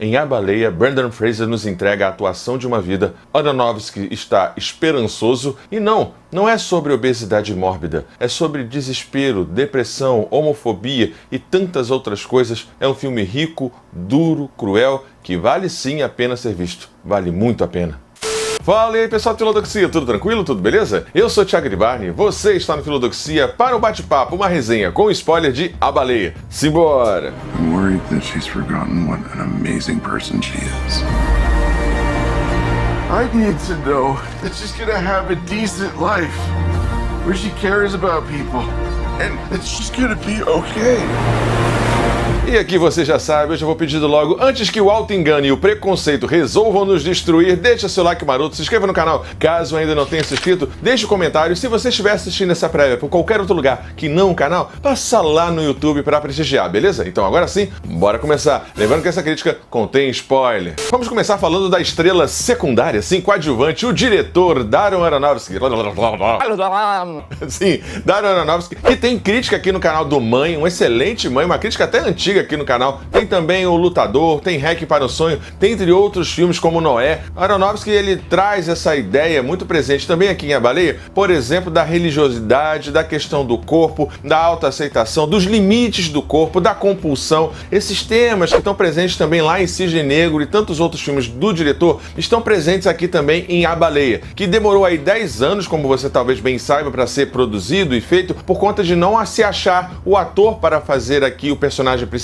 Em A Baleia, Brendan Fraser nos entrega a atuação de uma vida. Aronofsky está esperançoso e não é sobre obesidade mórbida, é sobre desespero, depressão, homofobia e tantas outras coisas. É um filme rico, duro, cruel, que vale sim a pena ser visto. Vale muito a pena. Fala aí, pessoal do Filodoxia, tudo tranquilo? Tudo beleza? Eu sou Thiago Gribarni, você está no Filodoxia para um bate-papo, uma resenha com spoiler de A Baleia. Simbora! I'm worried that she's forgotten what an amazing person she is. I need to know that she's gonna have a decent life, where she cares about people, and that she's gonna be okay. E aqui você já sabe, eu já vou pedindo logo, antes que o auto-engano e o preconceito resolvam nos destruir, deixa seu like maroto, se inscreva no canal, caso ainda não tenha se inscrito, deixe um comentário. Se você estiver assistindo essa prévia por qualquer outro lugar que não o canal, passa lá no YouTube para prestigiar, beleza? Então agora sim, bora começar. Lembrando que essa crítica contém spoiler. Vamos começar falando da estrela secundária, sim, coadjuvante, o diretor Darren Aronofsky. Sim, Darren Aronofsky, que tem crítica aqui no canal do Mãe, um excelente Mãe, uma crítica até antiga aqui no canal. Tem também O Lutador, tem Hack para o Sonho, tem entre outros filmes como Noé. Aronofsky, ele traz essa ideia muito presente também aqui em A Baleia, por exemplo, da religiosidade, da questão do corpo, da autoaceitação, dos limites do corpo, da compulsão. Esses temas que estão presentes também lá em Cisne Negro e tantos outros filmes do diretor estão presentes aqui também em A Baleia, que demorou aí 10 anos, como você talvez bem saiba, para ser produzido e feito por conta de não se achar o ator para fazer aqui o personagem principal.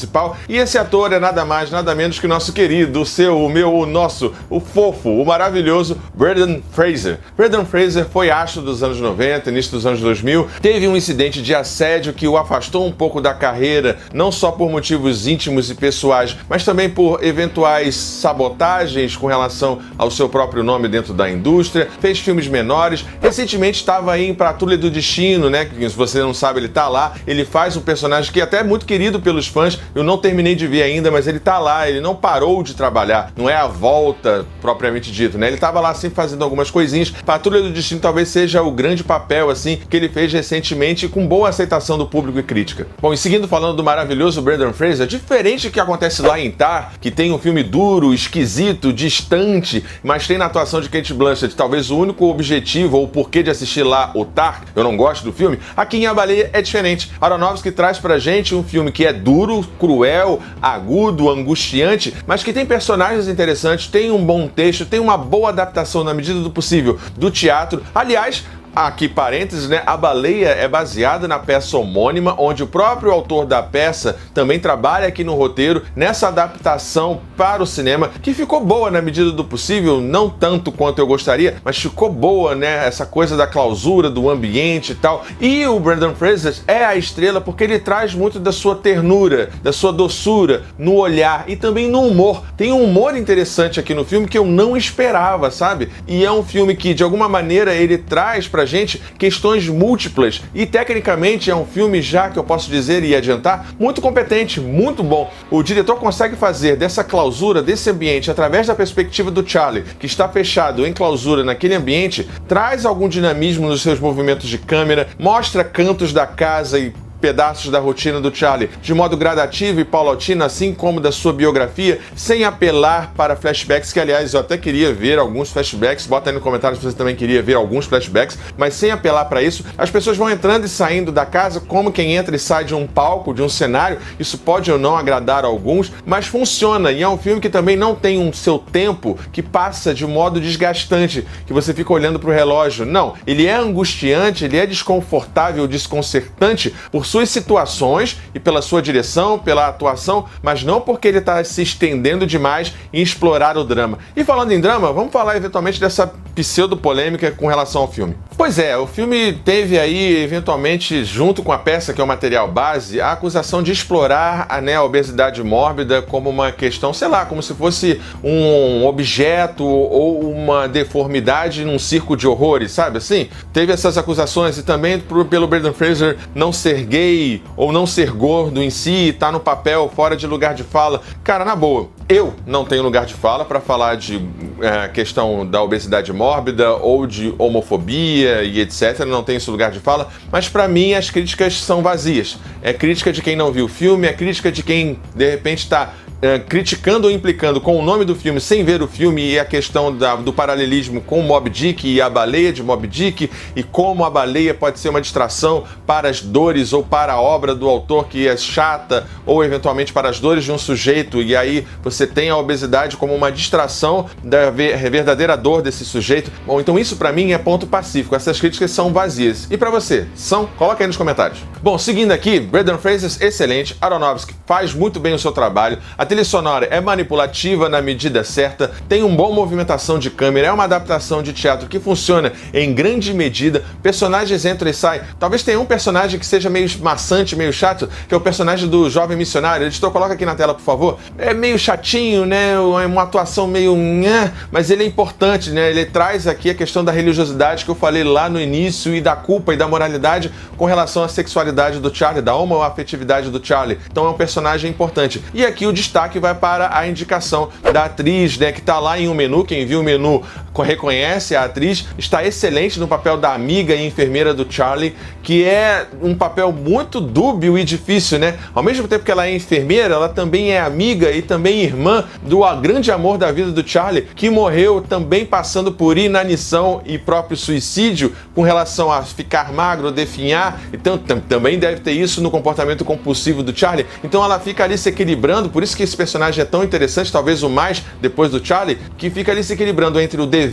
E esse ator é nada mais, nada menos que o nosso querido, o fofo, o maravilhoso Brendan Fraser. Brendan Fraser foi astro dos anos 90, início dos anos 2000, teve um incidente de assédio que o afastou um pouco da carreira, não só por motivos íntimos e pessoais, mas também por eventuais sabotagens com relação ao seu próprio nome dentro da indústria, fez filmes menores, recentemente estava aí em Patrulha do Destino, né, que se você não sabe, ele tá lá, ele faz um personagem que é até muito querido pelos fãs. Eu não terminei de ver ainda, mas ele tá lá, ele não parou de trabalhar, não é a volta propriamente dito, né? Ele tava lá sempre fazendo algumas coisinhas. Patrulha do Destino talvez seja o grande papel, assim, que ele fez recentemente com boa aceitação do público e crítica. Bom, e seguindo falando do maravilhoso Brendan Fraser, diferente do que acontece lá em Tar, que tem um filme duro, esquisito, distante, mas tem na atuação de Cate Blanchett talvez o único objetivo ou o porquê de assistir lá o Tar, eu não gosto do filme, aqui em A Baleia é diferente. Aronofsky traz pra gente um filme que é duro, cruel, agudo, angustiante, mas que tem personagens interessantes, tem um bom texto, tem uma boa adaptação na medida do possível do teatro. Aliás, aqui parênteses, né? A Baleia é baseada na peça homônima, onde o próprio autor da peça também trabalha aqui no roteiro, nessa adaptação para o cinema, que ficou boa na medida do possível, não tanto quanto eu gostaria, mas ficou boa, né? Essa coisa da clausura, do ambiente e tal. E o Brendan Fraser é a estrela porque ele traz muito da sua ternura, da sua doçura no olhar e também no humor. Tem um humor interessante aqui no filme que eu não esperava, sabe? E é um filme que, de alguma maneira, ele traz pra gente questões múltiplas e tecnicamente é um filme, já que eu posso dizer e adiantar, muito competente, muito bom. O diretor consegue fazer dessa clausura, desse ambiente, através da perspectiva do Charlie, que está fechado em clausura naquele ambiente, traz algum dinamismo nos seus movimentos de câmera, mostra cantos da casa e pedaços da rotina do Charlie, de modo gradativo e paulatino, assim como da sua biografia, sem apelar para flashbacks, que aliás eu até queria ver alguns flashbacks, bota aí no comentário se você também queria ver alguns flashbacks, mas sem apelar para isso. As pessoas vão entrando e saindo da casa como quem entra e sai de um palco, de um cenário. Isso pode ou não agradar a alguns, mas funciona, e é um filme que também não tem um seu tempo que passa de modo desgastante, que você fica olhando para o relógio. Não, ele é angustiante, ele é desconfortável, desconcertante por suas situações e pela sua direção, pela atuação, mas não porque ele está se estendendo demais em explorar o drama. E falando em drama, vamos falar eventualmente dessa pseudo-polêmica com relação ao filme. Pois é, o filme teve aí, eventualmente, junto com a peça, que é o material base, a acusação de explorar a obesidade mórbida como uma questão, sei lá, como se fosse um objeto ou uma deformidade num circo de horrores, sabe assim? Teve essas acusações e também pelo Brendan Fraser não ser gay ou não ser gordo em si, tá no papel, fora de lugar de fala. Cara, na boa, eu não tenho lugar de fala para falar de questão da obesidade mórbida ou de homofobia e etc. Não tenho esse lugar de fala, mas para mim as críticas são vazias. É crítica de quem não viu o filme, é crítica de quem de repente está criticando ou implicando com o nome do filme sem ver o filme e a questão do paralelismo com Moby Dick e a baleia de Moby Dick e como a baleia pode ser uma distração para as dores ou para a obra do autor que é chata ou eventualmente para as dores de um sujeito, e aí você tem a obesidade como uma distração da verdadeira dor desse sujeito. Bom, então isso pra mim é ponto pacífico, essas críticas são vazias. E pra você, são? Coloca aí nos comentários. Bom, seguindo aqui, Brendan Fraser, excelente, Aronofsky faz muito bem o seu trabalho, a trilha sonora é manipulativa na medida certa, tem uma boa movimentação de câmera, é uma adaptação de teatro que funciona em grande medida, personagens entram e saem. Talvez tenha um personagem que seja meio maçante, meio chato, que é o personagem do jovem missionário. Editor, coloca aqui na tela, por favor. É meio chatinho, né? Uma atuação meio... mas ele é importante, né? Ele traz aqui a questão da religiosidade que eu falei lá no início e da culpa e da moralidade com relação à sexualidade do Charlie, da homoafetividade do Charlie. Então é um personagem importante. E aqui o destaque vai para a indicação da atriz, né? Que tá lá em um menu. Quem viu o menu reconhece a atriz. Está excelente no papel da amiga e enfermeira do Charlie, que é um papel muito dúbio e difícil, né? Ao mesmo tempo que ela é enfermeira, ela também é amiga e também irmã do grande amor da vida do Charlie, que morreu também passando por inanição e próprio suicídio com relação a ficar magro, definhar. Então também deve ter isso no comportamento compulsivo do Charlie. Então ela fica ali se equilibrando, por isso que esse personagem é tão interessante, talvez o mais depois do Charlie, que fica ali se equilibrando entre o dever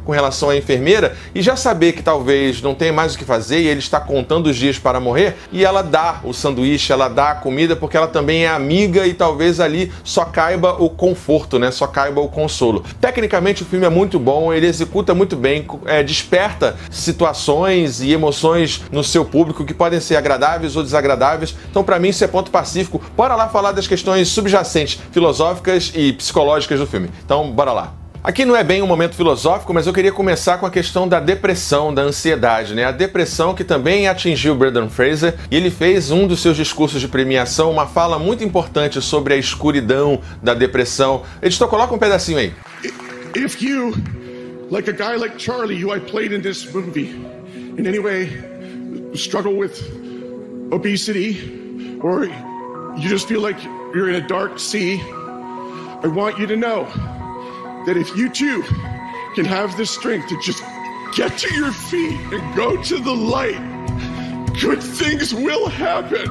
com relação à enfermeira e já saber que talvez não tenha mais o que fazer e ele está contando os dias para morrer, e ela dá o sanduíche, ela dá a comida porque ela também é amiga e talvez ali só caiba o conforto, né? Só caiba o consolo. Tecnicamente o filme é muito bom, ele executa muito bem, desperta situações e emoções no seu público que podem ser agradáveis ou desagradáveis. Então para mim isso é ponto pacífico. Bora lá falar das questões subjacentes, filosóficas e psicológicas do filme. Então bora lá. Aqui não é bem um momento filosófico, mas eu queria começar com a questão da depressão, da ansiedade, né? A depressão que também atingiu Brendan Fraser, e ele fez um dos seus discursos de premiação, uma fala muito importante sobre a escuridão da depressão. Editor, coloca um pedacinho aí. If you, like a guy like Charlie, who I played in this movie, in any way struggle with obesity, or you just feel like you're in a dark sea, I want you to know that if you too can have the strength to just get to your feet and go to the light, good things will happen.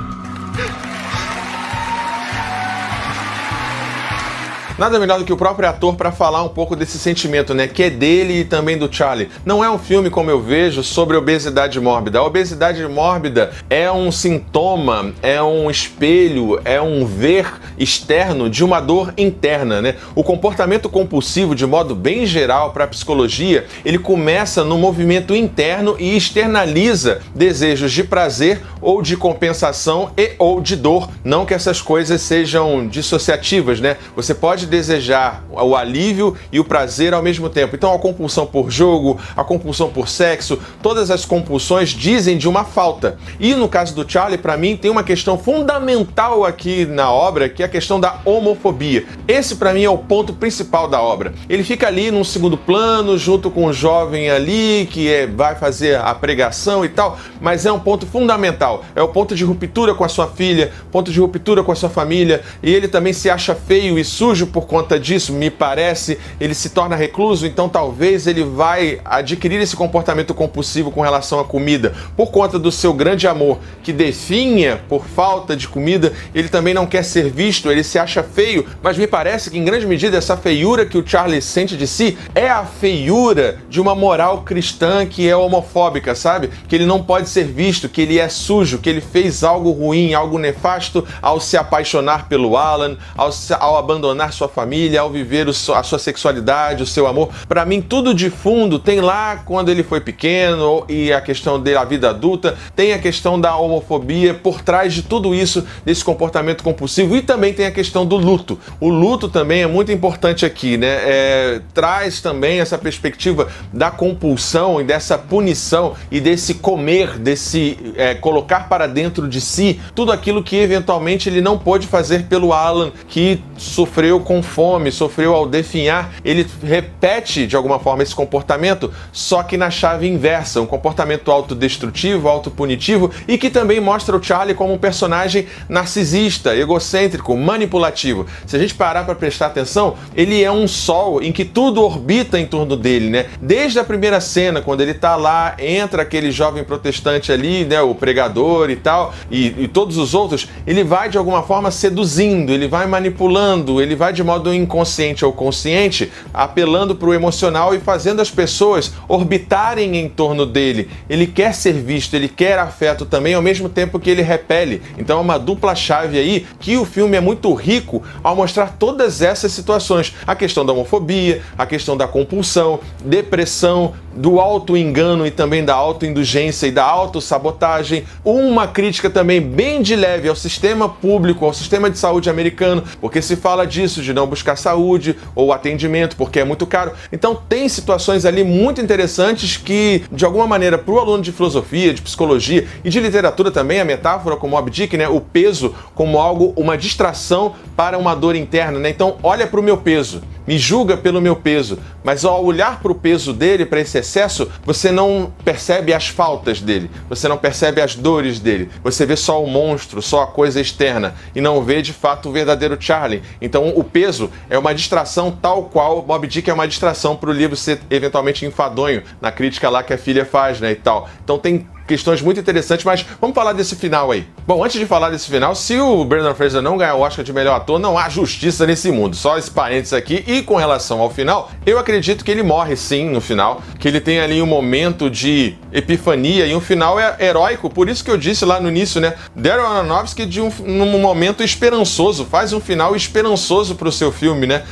Nada melhor do que o próprio ator para falar um pouco desse sentimento, né? Que é dele e também do Charlie. Não é um filme, como eu vejo, sobre obesidade mórbida. A obesidade mórbida é um sintoma, é um espelho, é um ver externo de uma dor interna, né? O comportamento compulsivo, de modo bem geral para a psicologia, ele começa no movimento interno e externaliza desejos de prazer ou de compensação e ou de dor. Não que essas coisas sejam dissociativas, né? Você pode desejar o alívio e o prazer ao mesmo tempo. Então a compulsão por jogo, a compulsão por sexo, todas as compulsões dizem de uma falta. E no caso do Charlie, para mim, tem uma questão fundamental aqui na obra, que é a questão da homofobia. Esse para mim é o ponto principal da obra. Ele fica ali num segundo plano, junto com um jovem ali, que vai fazer a pregação e tal, mas é um ponto fundamental. É o ponto de ruptura com a sua filha, ponto de ruptura com a sua família, e ele também se acha feio e sujo por conta disso, me parece. Ele se torna recluso, então talvez ele vai adquirir esse comportamento compulsivo com relação à comida, por conta do seu grande amor, que definha por falta de comida. Ele também não quer ser visto, ele se acha feio, mas me parece que em grande medida essa feiura que o Charlie sente de si é a feiura de uma moral cristã que é homofóbica, sabe? Que ele não pode ser visto, que ele é sujo, que ele fez algo ruim, algo nefasto ao se apaixonar pelo Alan, ao abandonar sua família, ao viver a sua sexualidade, o seu amor. Para mim, tudo de fundo tem lá quando ele foi pequeno e a questão da vida adulta, tem a questão da homofobia por trás de tudo isso, desse comportamento compulsivo, e também tem a questão do luto. O luto também é muito importante aqui, né? Traz também essa perspectiva da compulsão e dessa punição e desse comer, desse colocar para dentro de si tudo aquilo que eventualmente ele não pôde fazer pelo Alan, que sofreu com fome, sofreu ao definhar, ele repete de alguma forma esse comportamento, só que na chave inversa, um comportamento autodestrutivo, autopunitivo, e que também mostra o Charlie como um personagem narcisista, egocêntrico, manipulativo. Se a gente parar para prestar atenção, ele é um sol em que tudo orbita em torno dele, né? Desde a primeira cena, quando ele tá lá, entra aquele jovem protestante ali, né, o pregador e tal, e todos os outros, ele vai de alguma forma seduzindo, ele vai manipulando, ele vai de modo inconsciente ou consciente, apelando para o emocional e fazendo as pessoas orbitarem em torno dele. Ele quer ser visto, ele quer afeto também, ao mesmo tempo que ele repele. Então é uma dupla chave aí, que o filme é muito rico ao mostrar todas essas situações. A questão da homofobia, a questão da compulsão, depressão, do auto-engano e também da auto-indulgência e da autossabotagem. Uma crítica também bem de leve ao sistema público, ao sistema de saúde americano, porque se fala disso, de não buscar saúde ou atendimento, porque é muito caro. Então tem situações ali muito interessantes que, de alguma maneira, para o aluno de filosofia, de psicologia e de literatura também, a metáfora como Moby Dick, né, o peso como algo, uma distração para uma dor interna, né? Então olha para o meu peso, me julga pelo meu peso, mas ao olhar para o peso dele, para esse excesso, você não percebe as faltas dele, você não percebe as dores dele, você vê só o monstro, só a coisa externa e não vê de fato o verdadeiro Charlie. Então o peso é uma distração tal qual Moby Dick é uma distração para o livro ser eventualmente enfadonho, na crítica lá que a filha faz, né, e tal. Então tem questões muito interessantes, mas vamos falar desse final aí. Bom, antes de falar desse final, se o Brendan Fraser não ganhar o Oscar de melhor ator, não há justiça nesse mundo. Só esse parênteses aqui. E com relação ao final, eu acredito que ele morre sim no final, que ele tem ali um momento de epifania e um final heróico. Por isso que eu disse lá no início, né? Darren Aronofsky num momento esperançoso, faz um final esperançoso pro seu filme, né?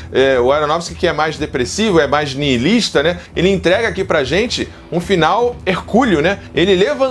O Aronofsky, que é mais depressivo, é mais nihilista, né? Ele entrega aqui pra gente um final hercúleo, né? Ele levantar,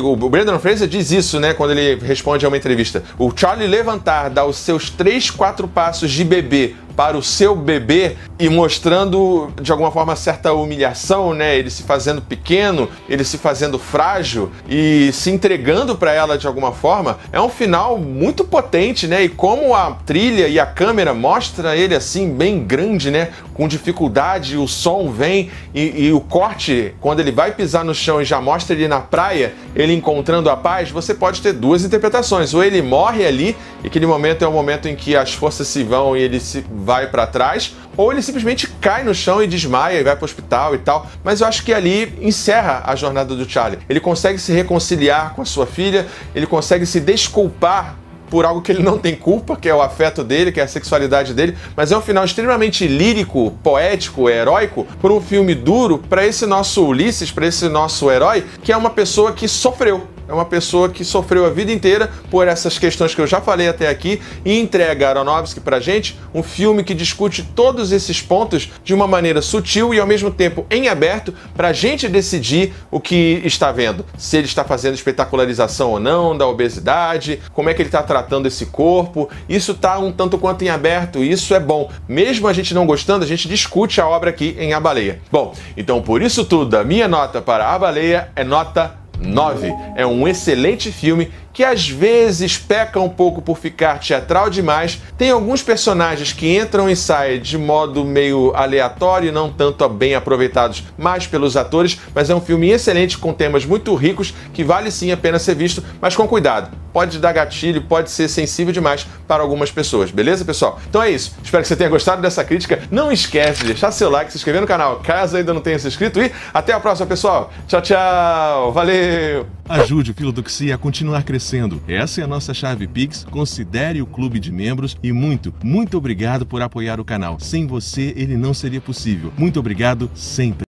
o Brendan Fraser diz isso, né, quando ele responde a uma entrevista. O Charlie levantar, dar os seus 3, 4 passos de bebê para o seu bebê e mostrando de alguma forma certa humilhação, né? Ele se fazendo pequeno, ele se fazendo frágil e se entregando para ela de alguma forma. É um final muito potente, né? E como a trilha e a câmera mostra ele assim bem grande, né? Com dificuldade, o som vem e o corte, quando ele vai pisar no chão e já mostra ele na praia, ele encontrando a paz, você pode ter duas interpretações. Ou ele morre ali, e aquele momento é o momento em que as forças se vão e ele se vai para trás, ou ele simplesmente cai no chão e desmaia e vai para o hospital e tal. Mas eu acho que ali encerra a jornada do Charlie. Ele consegue se reconciliar com a sua filha, ele consegue se desculpar por algo que ele não tem culpa, que é o afeto dele, que é a sexualidade dele, mas é um final extremamente lírico, poético, heróico, por um filme duro para esse nosso Ulisses, para esse nosso herói, que é uma pessoa que sofreu. É uma pessoa que sofreu a vida inteira por essas questões que eu já falei até aqui e entrega a Aronofsky pra gente um filme que discute todos esses pontos de uma maneira sutil e ao mesmo tempo em aberto pra gente decidir o que está vendo. Se ele está fazendo espetacularização ou não da obesidade, como é que ele está tratando esse corpo. Isso tá um tanto quanto em aberto e isso é bom. Mesmo a gente não gostando, a gente discute a obra aqui em A Baleia. Bom, então por isso tudo, a minha nota para A Baleia é nota 9. É um excelente filme que às vezes peca um pouco por ficar teatral demais. Tem alguns personagens que entram e saem de modo meio aleatório e não tanto bem aproveitados mais pelos atores, mas é um filme excelente com temas muito ricos que vale sim a pena ser visto, mas com cuidado. Pode dar gatilho, pode ser sensível demais para algumas pessoas, beleza, pessoal? Então é isso. Espero que você tenha gostado dessa crítica. Não esquece de deixar seu like, se inscrever no canal caso ainda não tenha se inscrito e até a próxima, pessoal. Tchau, tchau. Valeu! Ajude o Filodoxia a continuar crescendo. Essa é a nossa chave Pix. Considere o clube de membros e muito obrigado por apoiar o canal. Sem você, ele não seria possível. Muito obrigado sempre.